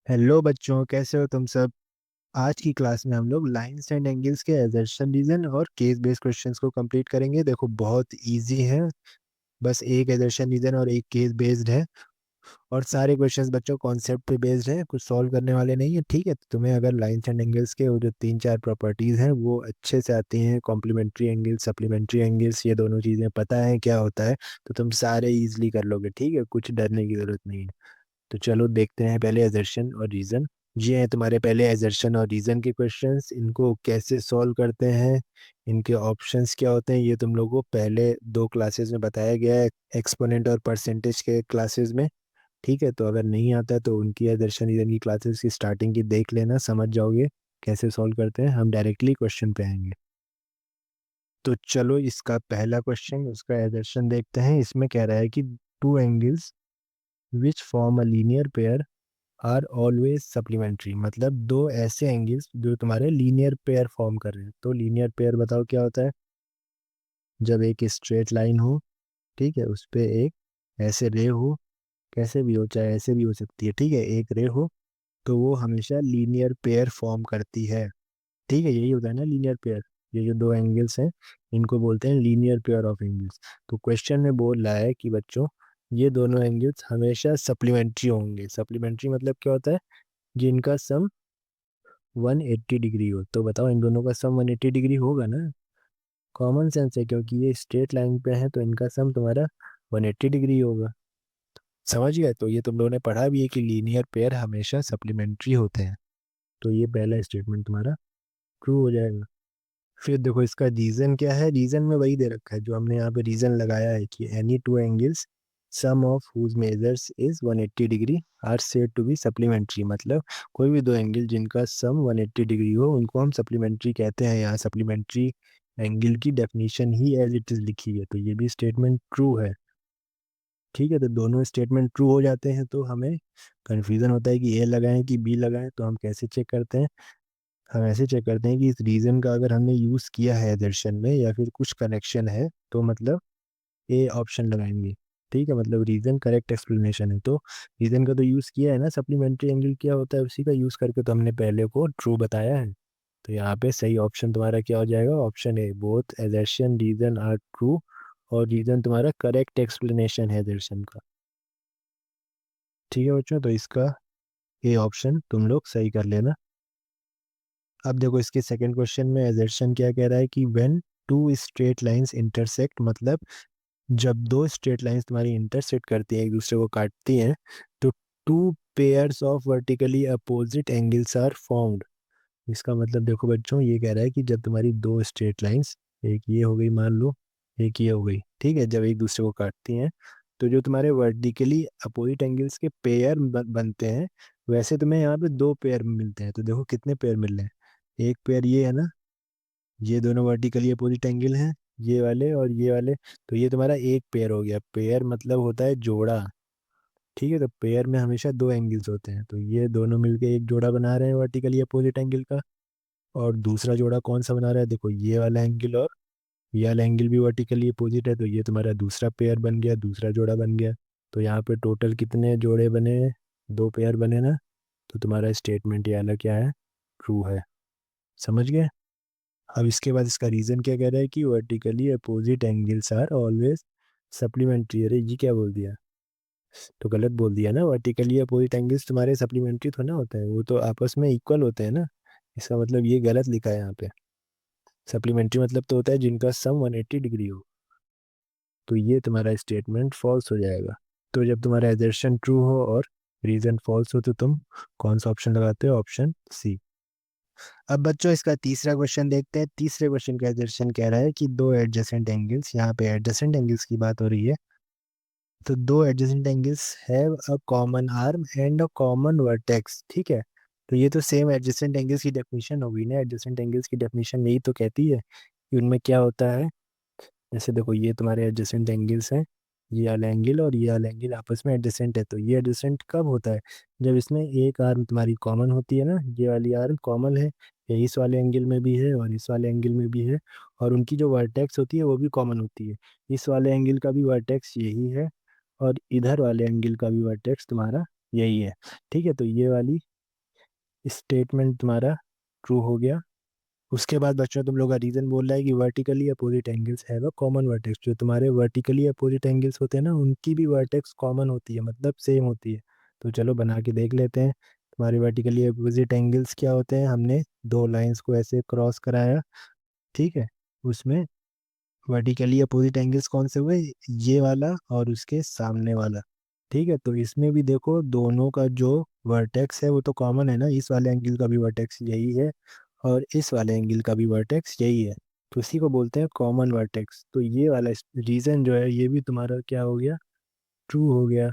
Hello बच्चों, कैसे हो तुम सब। आज की क्लास में हम लोग लाइंस एंड एंगल्स के असर्शन रीजन और केस बेस्ड क्वेश्चंस को कंप्लीट करेंगे। देखो, बहुत इजी है। बस एक असर्शन रीजन और एक केस बेस्ड है। और सारे क्वेश्चंस बच्चों कॉन्सेप्ट पे बेस्ड हैं, कुछ सॉल्व करने वाले नहीं है। ठीक है, तो तुम्हें अगर लाइंस एंड एंगल्स के वो जो तीन चार प्रॉपर्टीज हैं वो अच्छे से आती हैं, कॉम्प्लीमेंट्री एंगल्स, सप्लीमेंट्री एंगल्स, ये दोनों चीज़ें पता है क्या होता है, तो तुम सारे इजीली कर लोगे। ठीक है, कुछ डरने की जरूरत नहीं है। तो चलो देखते हैं पहले असर्शन और रीजन। ये हैं तुम्हारे पहले असर्शन और रीजन के क्वेश्चंस। इनको कैसे सॉल्व करते हैं, इनके ऑप्शंस क्या होते हैं, ये तुम लोगों को पहले दो क्लासेस में बताया गया है, एक्सपोनेंट और परसेंटेज के क्लासेस में। ठीक है, तो अगर नहीं आता है तो उनकी असर्शन रीजन की क्लासेस की स्टार्टिंग की देख लेना, समझ जाओगे कैसे सॉल्व करते हैं। हम डायरेक्टली क्वेश्चन पे आएंगे। तो चलो इसका पहला क्वेश्चन, उसका असर्शन देखते हैं। इसमें कह रहा है कि two angles which form a linear pair are always supplementary. मतलब दो ऐसे एंगल्स जो तुम्हारे लीनियर पेयर फॉर्म कर रहे हैं। तो लीनियर पेयर बताओ क्या होता है। जब एक स्ट्रेट लाइन हो, ठीक है, उस पे एक ऐसे रे हो, कैसे भी हो, चाहे ऐसे भी हो सकती है, ठीक है, एक रे हो, तो वो हमेशा लीनियर पेयर फॉर्म करती है। ठीक है, यही होता है ना लीनियर पेयर। ये जो दो एंगल्स हैं इनको बोलते हैं लीनियर पेयर ऑफ एंगल्स। तो क्वेश्चन में बोल रहा है कि बच्चों ये दोनों एंगल्स हमेशा सप्लीमेंट्री होंगे। सप्लीमेंट्री मतलब क्या होता है, जिनका सम 180 डिग्री हो। तो बताओ इन दोनों का सम 180 डिग्री होगा ना। कॉमन सेंस है, क्योंकि ये स्ट्रेट लाइन पे है तो इनका सम तुम्हारा 180 डिग्री होगा। समझ गए। तो ये तुम लोगों ने पढ़ा भी है कि लीनियर पेयर हमेशा सप्लीमेंट्री होते हैं। तो ये पहला स्टेटमेंट तुम्हारा ट्रू हो जाएगा। फिर देखो इसका रीजन क्या है। रीजन में वही दे रखा है जो हमने यहाँ पे रीजन लगाया है कि any two angles sum of whose measures is 180 degree are said to be supplementary. मतलब कोई भी दो एंगल जिनका सम 180 डिग्री हो उनको हम सप्लीमेंट्री कहते हैं। यहाँ सप्लीमेंट्री एंगल की डेफिनेशन ही एज इट इज लिखी है, तो ये भी स्टेटमेंट ट्रू है। ठीक है, तो दोनों स्टेटमेंट ट्रू हो जाते हैं तो हमें कन्फ्यूजन होता है कि ए लगाएं कि बी लगाएं। तो हम कैसे चेक करते हैं, हम ऐसे चेक करते हैं कि इस रीजन का अगर हमने यूज़ किया है दर्शन में या फिर कुछ कनेक्शन है तो मतलब ए ऑप्शन लगाएंगे। ठीक है, मतलब रीजन करेक्ट एक्सप्लेनेशन है तो रीजन का तो यूज़ किया है ना। सप्लीमेंट्री एंगल क्या होता है उसी का यूज़ करके तो हमने पहले को ट्रू बताया है। तो यहाँ पे सही ऑप्शन तुम्हारा क्या हो जाएगा, option A. Both assertion reason are true, और रीजन तुम्हारा करेक्ट एक्सप्लेनेशन है दर्शन का। ठीक है बच्चों, तो इसका ए ऑप्शन तुम लोग सही कर लेना। अब देखो इसके सेकंड क्वेश्चन में एजर्शन क्या कह रहा है कि when two straight lines intersect. मतलब जब दो स्ट्रेट लाइंस तुम्हारी इंटरसेक्ट करती हैं, एक दूसरे को काटती हैं, तो two pairs of vertically opposite angles are formed. इसका मतलब देखो बच्चों, ये कह रहा है कि जब तुम्हारी दो स्ट्रेट लाइंस, एक ये हो गई मान लो, एक ये हो गई, ठीक है, जब एक दूसरे को काटती हैं तो जो तुम्हारे वर्टिकली अपोजिट एंगल्स के पेयर बनते हैं, वैसे तुम्हें यहाँ पे दो पेयर मिलते हैं। तो देखो कितने पेयर मिल रहे हैं, एक पेयर ये है ना, ये दोनों वर्टिकली अपोजिट एंगल हैं, ये वाले और ये वाले। तो ये तुम्हारा एक पेयर हो गया। पेयर मतलब होता है जोड़ा। ठीक है, तो पेयर में हमेशा दो एंगल्स होते हैं, तो ये दोनों मिलके एक जोड़ा बना रहे हैं वर्टिकली अपोजिट एंगल का। और दूसरा जोड़ा कौन सा बना रहा है, देखो ये वाला एंगल और ये वाला एंगल भी वर्टिकली अपोजिट है, तो ये तुम्हारा दूसरा पेयर बन गया, दूसरा जोड़ा बन गया। तो यहाँ पे टोटल कितने जोड़े बने, दो पेयर बने ना। तो तुम्हारा स्टेटमेंट ये वाला क्या है, ट्रू है। समझ गए। अब इसके बाद इसका रीजन क्या कह रहा है कि vertically opposite angles are always supplementary. अरे ये क्या बोल दिया, तो गलत बोल दिया ना। वर्टिकली अपोजिट एंगल्स तुम्हारे सप्लीमेंट्री थोड़ा ना होता है, वो तो आपस में इक्वल होते हैं ना। इसका मतलब ये गलत लिखा है यहाँ पे। सप्लीमेंट्री मतलब तो होता है जिनका सम 180 डिग्री हो। तो ये तुम्हारा स्टेटमेंट फॉल्स हो जाएगा। तो जब तुम्हारा एजर्शन ट्रू हो और रीजन फॉल्स हो तो तुम कौन सा ऑप्शन लगाते हो, ऑप्शन सी। अब बच्चों इसका तीसरा क्वेश्चन देखते हैं। तीसरे क्वेश्चन का एजर्शन कह रहा है कि दो एडजेसेंट एंगल्स, यहाँ पे एडजेसेंट एंगल्स की बात हो रही है, तो दो adjacent angles have a common arm and a common vertex. ठीक है, तो ये तो सेम एडजेसेंट एंगल्स की डेफिनेशन होगी ना। एडजेसेंट एंगल्स की डेफिनेशन यही तो कहती है कि उनमें क्या होता है। जैसे देखो ये तुम्हारे एडजेसेंट एंगल्स हैं, ये वाला एंगल और ये वाला एंगल आपस में एडजेसेंट है। तो ये एडजेसेंट कब होता है, जब इसमें एक आर्म तुम्हारी कॉमन होती है ना, ये वाली आर्म कॉमन है, ये इस वाले एंगल में भी है और इस वाले एंगल में भी है। और उनकी जो वर्टेक्स होती है वो भी कॉमन होती है। इस वाले एंगल का भी वर्टेक्स यही है और इधर वाले एंगल का भी वर्टेक्स तुम्हारा यही है। ठीक है, तो ये वाली स्टेटमेंट तुम्हारा ट्रू हो गया। उसके बाद बच्चों तुम लोग का रीजन बोल रहा है कि vertically opposite angles have a common vertex. जो तुम्हारे वर्टिकली अपोजिट एंगल्स होते हैं ना, उनकी भी वर्टेक्स कॉमन होती है, मतलब सेम होती है। तो चलो बना के देख लेते हैं। तुम्हारे वर्टिकली अपोजिट एंगल्स क्या होते हैं, हमने दो लाइंस को ऐसे क्रॉस कराया, ठीक है। उसमें वर्टिकली अपोजिट एंगल्स कौन से हुए, ये वाला और उसके सामने वाला, ठीक है। तो इसमें भी देखो दोनों का जो वर्टेक्स है वो तो कॉमन है ना, इस वाले एंगल का भी वर्टेक्स यही है और इस वाले एंगल का भी वर्टेक्स यही है। तो इसी को बोलते हैं कॉमन वर्टेक्स। तो ये वाला रीजन जो है ये भी तुम्हारा क्या हो गया, ट्रू हो गया।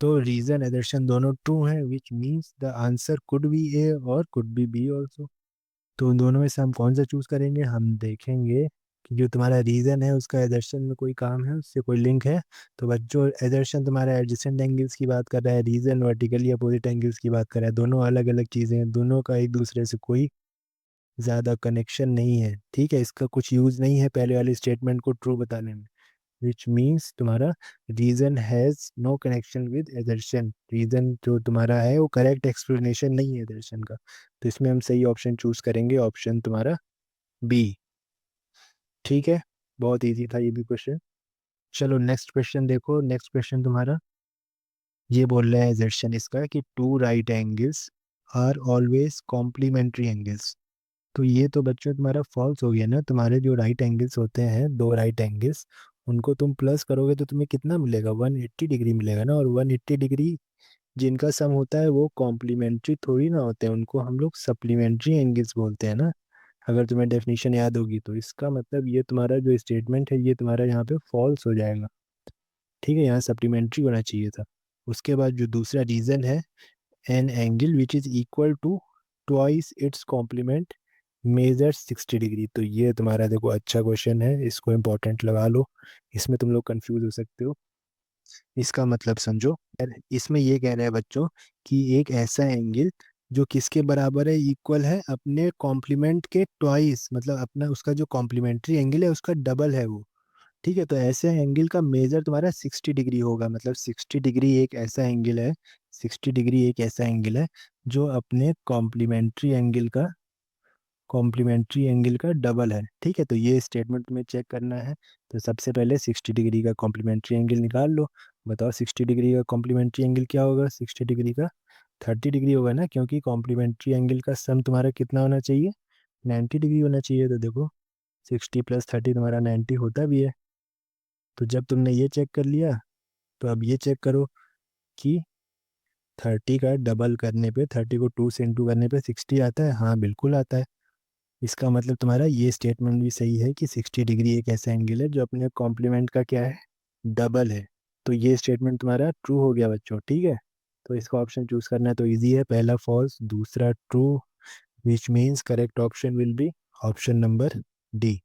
तो रीजन एदर्शन दोनों ट्रू है, which means the answer could be A और कुड बी बी ऑल्सो। तो उन दोनों में से हम कौन सा चूज करेंगे, हम देखेंगे कि जो तुम्हारा रीजन है उसका एदर्शन में कोई काम है, उससे कोई लिंक है। तो बच्चों एदर्शन तुम्हारा एडजेसेंट एंगल्स की बात कर रहा है, रीजन वर्टिकली अपोजिट एंगल्स की बात कर रहा है। दोनों अलग अलग चीजें हैं, दोनों का एक दूसरे से कोई ज्यादा कनेक्शन नहीं है, ठीक है। इसका कुछ यूज नहीं है पहले वाले स्टेटमेंट को ट्रू बताने में। विच मीन्स तुम्हारा reason has no connection with assertion. Reason जो तुम्हारा है वो करेक्ट एक्सप्लेनेशन नहीं है एदर्शन का। तो इसमें हम सही ऑप्शन चूज करेंगे, ऑप्शन तुम्हारा बी, ठीक है। बहुत इजी था ये भी क्वेश्चन। चलो नेक्स्ट क्वेश्चन देखो। नेक्स्ट क्वेश्चन तुम्हारा ये बोल रहा है एजर्शन इसका कि two right angles are always complementary angles. तो ये तो बच्चों तुम्हारा फॉल्स हो गया ना। तुम्हारे जो राइट एंगल्स होते हैं, दो राइट एंगल्स, उनको तुम प्लस करोगे तो तुम्हें कितना मिलेगा, 180 डिग्री मिलेगा ना। और 180 डिग्री जिनका सम होता है वो कॉम्प्लीमेंट्री थोड़ी ना होते हैं, उनको हम लोग सप्लीमेंट्री एंगल्स बोलते हैं ना। अगर तुम्हें डेफिनेशन याद होगी तो इसका मतलब ये तुम्हारा जो स्टेटमेंट है ये तुम्हारा यहाँ पे फॉल्स हो जाएगा, ठीक है। यहाँ सप्लीमेंट्री होना चाहिए था। उसके बाद जो दूसरा रीजन है, an angle which is equal to twice its complement measure 60 degree. तो ये तुम्हारा देखो अच्छा क्वेश्चन है, इसको इम्पोर्टेंट लगा लो। इसमें तुम लोग कंफ्यूज हो सकते हो, इसका मतलब समझो। इसमें ये कह रहा है बच्चों कि एक ऐसा एंगल जो किसके बराबर है, इक्वल है अपने कॉम्प्लीमेंट के ट्वाइस, मतलब अपना उसका जो कॉम्प्लीमेंट्री एंगल है उसका डबल है वो, ठीक है। तो ऐसे एंगल का मेजर तुम्हारा 60 डिग्री होगा, मतलब 60 डिग्री एक ऐसा एंगल है, 60 डिग्री एक ऐसा एंगल है जो अपने कॉम्प्लीमेंट्री एंगल का डबल है, ठीक है। तो ये स्टेटमेंट तुम्हें चेक करना है। तो सबसे पहले 60 डिग्री का कॉम्प्लीमेंट्री एंगल निकाल लो। बताओ 60 डिग्री का कॉम्प्लीमेंट्री एंगल क्या होगा, 60 डिग्री का 30 डिग्री होगा ना, क्योंकि कॉम्प्लीमेंट्री एंगल का सम तुम्हारा कितना होना चाहिए, 90 डिग्री होना चाहिए। तो देखो 60 प्लस 30 तुम्हारा 90 होता भी है। तो जब तुमने ये चेक कर लिया तो अब ये चेक करो कि 30 का डबल करने पे, 30 को 2 से इंटू करने पे 60 आता है, हाँ बिल्कुल आता है। इसका मतलब तुम्हारा ये स्टेटमेंट भी सही है कि 60 डिग्री एक ऐसा एंगल है जो अपने कॉम्प्लीमेंट का क्या है, डबल है। तो ये स्टेटमेंट तुम्हारा ट्रू हो गया बच्चों, ठीक है। तो इसका ऑप्शन चूज करना है तो इजी है, पहला फॉल्स दूसरा true, which means correct option will be option number D.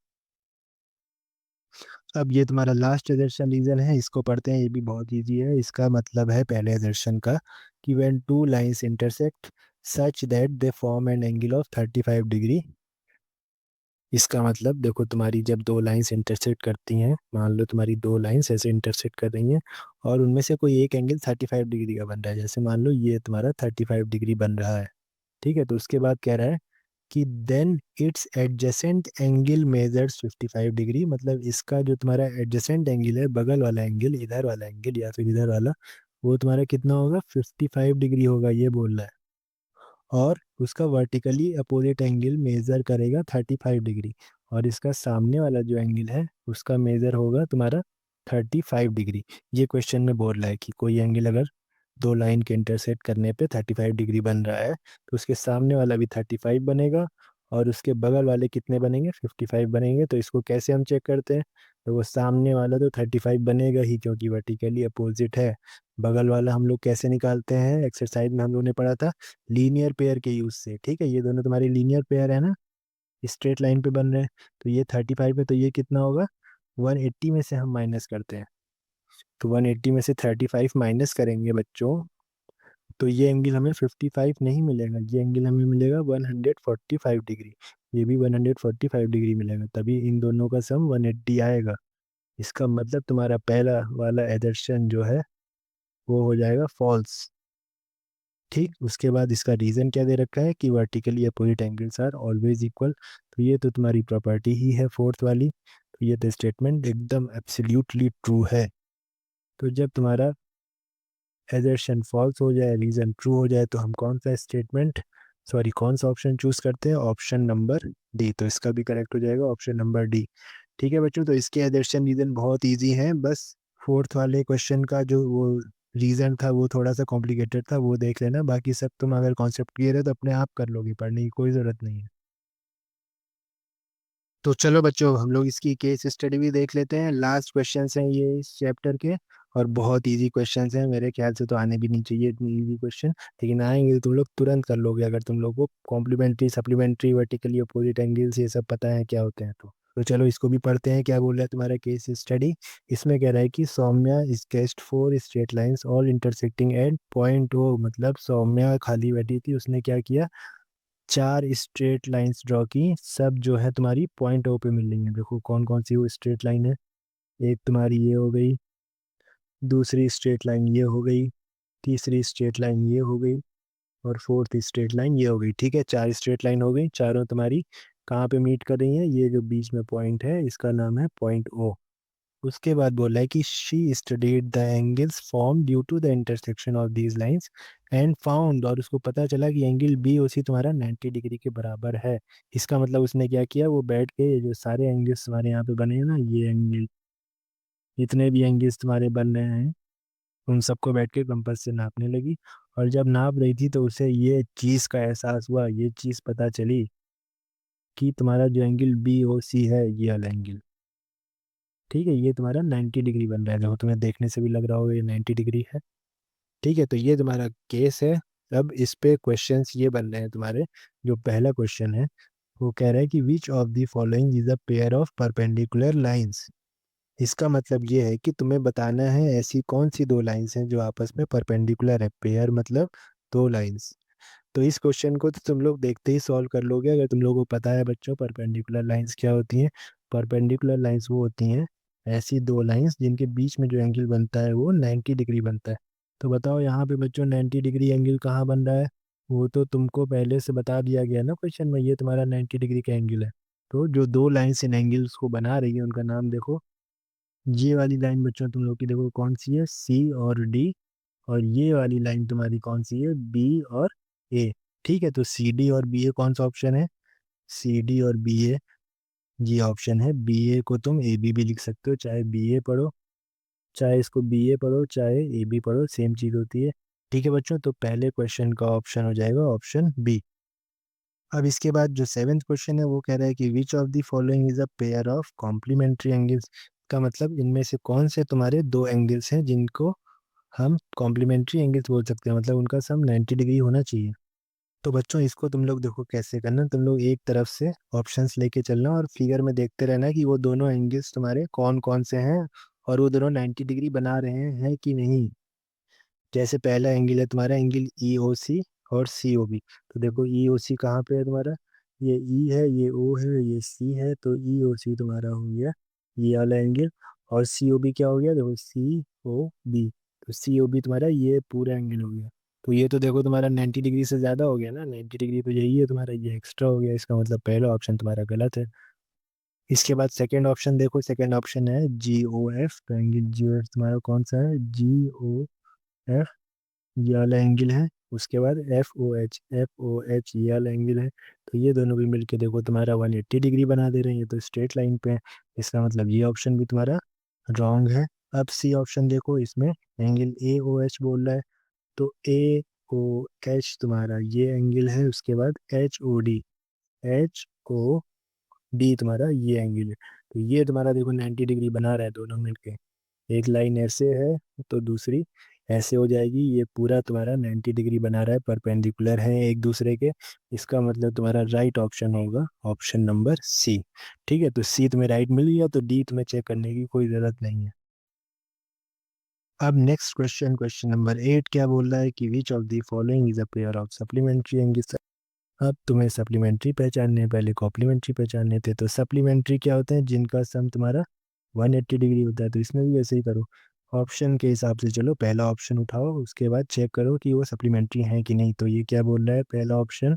अब ये तुम्हारा लास्ट एजर्शन रीजन है, इसको पढ़ते हैं, ये भी बहुत इजी है। इसका मतलब है पहले एजर्शन का कि when two lines intersect such that they form an angle of 35 degree. इसका मतलब देखो तुम्हारी जब दो लाइंस इंटरसेक्ट करती हैं, मान लो तुम्हारी दो लाइंस ऐसे इंटरसेक्ट कर रही हैं और उनमें से कोई एक एंगल 35 डिग्री का बन रहा है, जैसे मान लो ये तुम्हारा 35 डिग्री बन रहा है, ठीक है। तो उसके बाद कह रहा है कि then its adjacent angle measures 55 degree. मतलब इसका जो तुम्हारा एडजेसेंट एंगल है, बगल वाला एंगल, इधर वाला एंगल या फिर इधर वाला, वो तुम्हारा कितना होगा, 55 डिग्री होगा, ये बोल रहा है। और उसका वर्टिकली अपोजिट एंगल मेजर करेगा 35 डिग्री। और इसका सामने वाला जो एंगल है उसका मेजर होगा तुम्हारा 35 डिग्री। ये क्वेश्चन में बोल रहा है कि कोई एंगल अगर दो लाइन के इंटरसेक्ट करने पे 35 डिग्री बन रहा है तो उसके सामने वाला भी 35 बनेगा और उसके बगल वाले कितने बनेंगे, 55 बनेंगे। तो इसको कैसे हम चेक करते हैं, तो वो सामने वाला तो 35 बनेगा ही क्योंकि वर्टिकली अपोजिट है। बगल वाला हम लोग कैसे निकालते हैं, एक्सरसाइज में हम लोग ने पढ़ा था लीनियर पेयर के यूज से, ठीक है। ये दोनों तुम्हारी लीनियर पेयर है ना, स्ट्रेट लाइन पे बन रहे हैं। तो ये 35 है तो ये कितना होगा, 180 में से हम माइनस करते हैं। तो 180 में से 35 माइनस करेंगे बच्चों, तो ये एंगल हमें 55 नहीं मिलेगा, ये एंगल हमें मिलेगा 145 डिग्री। ये भी 145 डिग्री मिलेगा, तभी इन दोनों का सम 180 आएगा। इसका मतलब तुम्हारा पहला वाला एदर्शन जो है वो हो जाएगा फॉल्स। ठीक, उसके बाद इसका रीज़न क्या दे रखा है कि vertically opposite angles are always equal. तो ये तो तुम्हारी प्रॉपर्टी ही है फोर्थ वाली। तो ये तो स्टेटमेंट एकदम एब्सोल्युटली ट्रू है। तो जब तुम्हारा एजर्शन फॉल्स हो जाए, रीज़न ट्रू हो जाए, तो हम कौन सा स्टेटमेंट, सॉरी कौन सा ऑप्शन चूज करते हैं? Option number D. तो इसका भी करेक्ट हो जाएगा ऑप्शन नंबर डी। ठीक है बच्चों, तो इसके एजर्शन रीज़न बहुत ईजी हैं। बस फोर्थ वाले क्वेश्चन का जो वो रीज़न था वो थोड़ा सा कॉम्प्लिकेटेड था, वो देख लेना। बाकी सब तुम अगर कॉन्सेप्ट क्लियर है तो अपने आप कर लोगे, पढ़ने की कोई ज़रूरत नहीं है। तो चलो बच्चों, हम लोग इसकी केस स्टडी भी देख लेते हैं। लास्ट क्वेश्चंस हैं ये इस चैप्टर के, और बहुत इजी क्वेश्चंस हैं। मेरे ख्याल से तो आने भी नहीं चाहिए इतनी इजी क्वेश्चन, लेकिन आएंगे तो तुम लोग तुरंत कर लोगे अगर तुम लोग को complementary, supplementary, vertically opposite angles ये सब पता है क्या होते हैं तो चलो इसको भी पढ़ते हैं। क्या बोल रहा है तुम्हारा केस स्टडी? इसमें कह रहा है कि Saumya sketched 4 straight lines all intersecting at point O. मतलब सौम्या खाली बैठी थी, उसने क्या किया, 4 स्ट्रेट लाइंस ड्रॉ की, सब जो है तुम्हारी पॉइंट ओ पे मिल रही है। देखो कौन कौन सी वो स्ट्रेट लाइन है। एक तुम्हारी ये हो गई, दूसरी स्ट्रेट लाइन ये हो गई, तीसरी स्ट्रेट लाइन ये हो गई, और फोर्थ स्ट्रेट लाइन ये हो गई। ठीक है, 4 स्ट्रेट लाइन हो गई, चारों तुम्हारी कहाँ पे मीट कर रही हैं? ये जो बीच में पॉइंट है इसका नाम है पॉइंट ओ। उसके बाद बोला है कि she studied the angles form due to the intersection of these lines and found. और उसको पता चला कि एंगल बी ओ सी तुम्हारा 90 डिग्री के बराबर है। इसका मतलब उसने क्या किया, वो बैठ के ये जो सारे एंगल्स तुम्हारे यहाँ पे बने हैं ना, ये एंगल, जितने भी एंगल्स तुम्हारे बन रहे हैं, उन सबको बैठ के कंपास से नापने लगी। और जब नाप रही थी तो उसे ये चीज़ का एहसास हुआ, ये चीज़ पता चली कि तुम्हारा जो एंगल बी ओ सी है, ये वाला एंगल, ठीक है, ये तुम्हारा 90 डिग्री बन रहा है। देखो तुम्हें देखने से भी लग रहा होगा ये 90 डिग्री है। ठीक है, तो ये तुम्हारा केस है। अब इस पे क्वेश्चंस ये बन रहे हैं तुम्हारे। जो पहला क्वेश्चन है वो कह रहा है कि which of the following is a pair of perpendicular lines. इसका मतलब ये है कि तुम्हें बताना है ऐसी कौन सी दो लाइंस हैं जो आपस में परपेंडिकुलर है। पेयर मतलब दो लाइंस। तो इस क्वेश्चन को तो तुम लोग देखते ही सॉल्व कर लोगे अगर तुम लोगों को पता है बच्चों परपेंडिकुलर लाइंस क्या होती हैं। परपेंडिकुलर लाइंस वो होती हैं ऐसी दो लाइंस जिनके बीच में जो एंगल बनता है वो 90 डिग्री बनता है। तो बताओ यहाँ पे बच्चों 90 डिग्री एंगल कहाँ बन रहा है? वो तो तुमको पहले से बता दिया गया ना क्वेश्चन में, ये तुम्हारा 90 डिग्री का एंगल है। तो जो दो लाइंस इन एंगल्स को बना रही है उनका नाम देखो। ये वाली लाइन बच्चों तुम लोग की देखो कौन सी है, सी और डी। और ये वाली लाइन तुम्हारी कौन सी है, बी और ए। ठीक है, तो सी डी और बी ए कौन सा ऑप्शन है? सी डी और बी ए, ये ऑप्शन है। बी ए को तुम ए बी भी लिख सकते हो, चाहे बी ए पढ़ो, चाहे इसको बी ए पढ़ो, चाहे ए बी पढ़ो, सेम चीज़ होती है। ठीक है बच्चों, तो पहले क्वेश्चन का ऑप्शन हो जाएगा ऑप्शन बी। अब इसके बाद जो सेवेंथ क्वेश्चन है वो कह रहा है कि which of the following is a pair of complementary angles. का मतलब इनमें से कौन से तुम्हारे दो एंगल्स हैं जिनको हम कॉम्प्लीमेंट्री एंगल्स बोल सकते हैं, मतलब उनका सम 90 डिग्री होना चाहिए। तो बच्चों इसको तुम लोग देखो कैसे करना। तुम लोग एक तरफ से ऑप्शंस लेके चलना और फिगर में देखते रहना कि वो दोनों एंगल्स तुम्हारे कौन कौन से हैं, और वो दोनों 90 डिग्री बना रहे हैं कि नहीं। जैसे पहला एंगल है तुम्हारा एंगल ई ओ सी और सी ओ बी। तो देखो ई ओ सी कहाँ पे है तुम्हारा, ये ई है, ये ओ है, ये सी है, तो ई ओ सी तुम्हारा हो गया ये वाला एंगल। और सी ओ बी क्या हो गया, देखो सी ओ बी। तो सी ओ बी तुम्हारा ये पूरा एंगल हो गया। तो ये तो देखो तुम्हारा 90 डिग्री से ज़्यादा हो गया ना, 90 डिग्री तो यही है तुम्हारा, ये एक्स्ट्रा हो गया। इसका मतलब पहला ऑप्शन तुम्हारा गलत है। इसके बाद सेकंड ऑप्शन देखो, सेकंड ऑप्शन है जी ओ एफ। तो एंगल जी ओ एफ तुम्हारा कौन सा है, जी ओ एफ, ये वाला एंगल है। उसके बाद F O H, F O H ये वाला एंगल है। तो ये दोनों भी मिलके देखो तुम्हारा 180 डिग्री बना दे रहे हैं, ये तो स्ट्रेट लाइन पे है। इसका मतलब ये ऑप्शन भी तुम्हारा रॉन्ग है। अब सी ऑप्शन देखो, इसमें एंगल ए ओ एच बोल रहा है। तो ए ओ एच तुम्हारा ये एंगल है। उसके बाद H O D, H O D तुम्हारा ये एंगल है। तो ये तुम्हारा देखो 90 डिग्री बना रहा है दोनों मिलके। एक लाइन ऐसे है तो दूसरी ऐसे हो जाएगी, ये पूरा तुम्हारा 90 डिग्री बना रहा है, परपेंडिकुलर है एक दूसरे के। इसका मतलब तुम्हारा राइट ऑप्शन होगा ऑप्शन नंबर सी। ठीक है, तो सी तुम्हें राइट मिल गया, तो डी तुम्हें चेक करने की कोई ज़रूरत नहीं है। अब नेक्स्ट क्वेश्चन, क्वेश्चन नंबर 8 क्या बोल रहा है कि which of the following is a pair of supplementary angles. अब तुम्हें सप्लीमेंट्री पहचानने हैं, पहले कॉम्प्लीमेंट्री पहचानने थे। तो सप्लीमेंट्री क्या होते हैं, जिनका सम तुम्हारा 180 डिग्री होता है। तो इसमें भी वैसे ही करो। ऑप्शन के हिसाब से चलो, पहला ऑप्शन उठाओ, उसके बाद चेक करो कि वो सप्लीमेंट्री है कि नहीं। तो ये क्या बोल रहा है पहला ऑप्शन,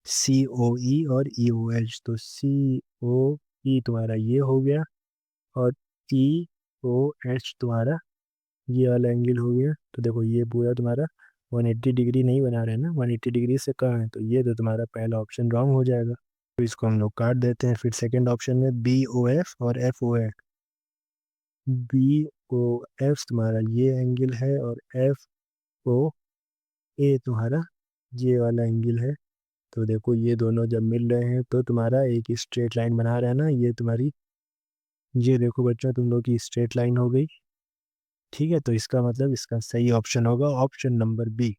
सी ओ ई और ई ओ एच। तो सी ओ ई तुम्हारा ये हो गया, और ई ओ एच तुम्हारा ये वाला एंगल हो गया। तो देखो ये पूरा तुम्हारा 180 डिग्री नहीं बना रहे ना, 180 डिग्री से कहाँ है, तो ये तो तुम्हारा पहला ऑप्शन रॉन्ग हो जाएगा। तो इसको हम लोग काट देते हैं। फिर सेकंड ऑप्शन में बी ओ एफ और F O H. B O F तुम्हारा ये एंगल है, और एफ ओ ए तुम्हारा ये वाला एंगल है। तो देखो ये दोनों जब मिल रहे हैं तो तुम्हारा एक स्ट्रेट लाइन बना रहा है ना, ये तुम्हारी, ये देखो बच्चों तुम लोग की स्ट्रेट लाइन हो गई। ठीक है, तो इसका मतलब इसका सही ऑप्शन होगा ऑप्शन नंबर बी।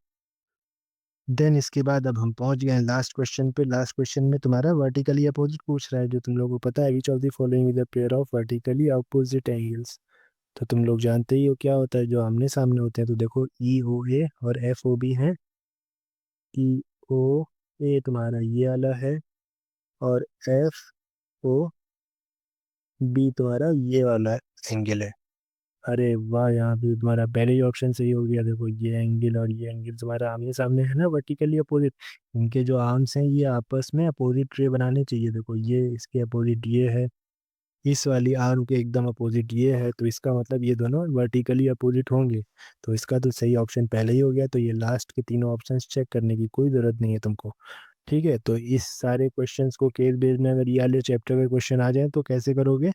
देन इसके बाद अब हम पहुंच गए हैं लास्ट क्वेश्चन पे। लास्ट क्वेश्चन में तुम्हारा वर्टिकली अपोजिट पूछ रहा है, जो तुम लोगों को पता है, विच of the following is a pair of vertically opposite angles. तो तुम लोग जानते ही हो क्या होता है जो आमने सामने होते हैं। तो देखो ई ओ ए और एफ ओ बी है। ई ओ ए तुम्हारा ये वाला है, और एफ ओ बी तुम्हारा ये वाला एंगल है। अरे वाह, यहाँ पे तुम्हारा पहले ही ऑप्शन सही हो गया। देखो ये एंगल और ये एंगल तुम्हारा आमने सामने है ना, वर्टिकली अपोजिट। इनके जो आर्म्स हैं ये आपस में अपोजिट रे बनाने चाहिए। देखो ये इसके अपोजिट ये है, इस वाली आर्म के एकदम अपोजिट ये है, तो इसका मतलब ये दोनों वर्टिकली अपोजिट होंगे। तो इसका तो सही ऑप्शन पहले ही हो गया। तो ये लास्ट के तीनों ऑप्शंस चेक करने की कोई ज़रूरत नहीं है तुमको। ठीक है, तो इस सारे क्वेश्चंस को केस बेस्ड में अगर ये वाले चैप्टर के क्वेश्चन आ जाए तो कैसे करोगे,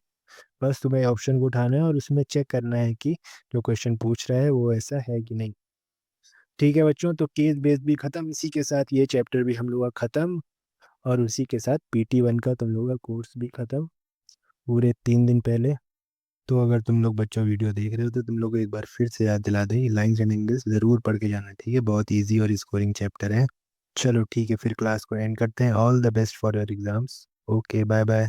बस तुम्हें ऑप्शन को उठाना है और उसमें चेक करना है कि जो क्वेश्चन पूछ रहा है वो ऐसा है कि नहीं। ठीक है बच्चों, तो केस बेस्ड भी खत्म, इसी के साथ ये चैप्टर भी हम लोग का खत्म, और उसी के साथ PT1 का तुम लोग का कोर्स भी खत्म, पूरे 3 दिन पहले। तो अगर तुम लोग बच्चों वीडियो देख रहे हो तो तुम लोग को एक बार फिर से याद दिला दें, लाइन्स एंड एंगल्स ज़रूर पढ़ के जाना। ठीक है, बहुत इजी और स्कोरिंग चैप्टर है। चलो ठीक है, फिर क्लास को एंड करते हैं। All the best for your exams. Okay, bye bye.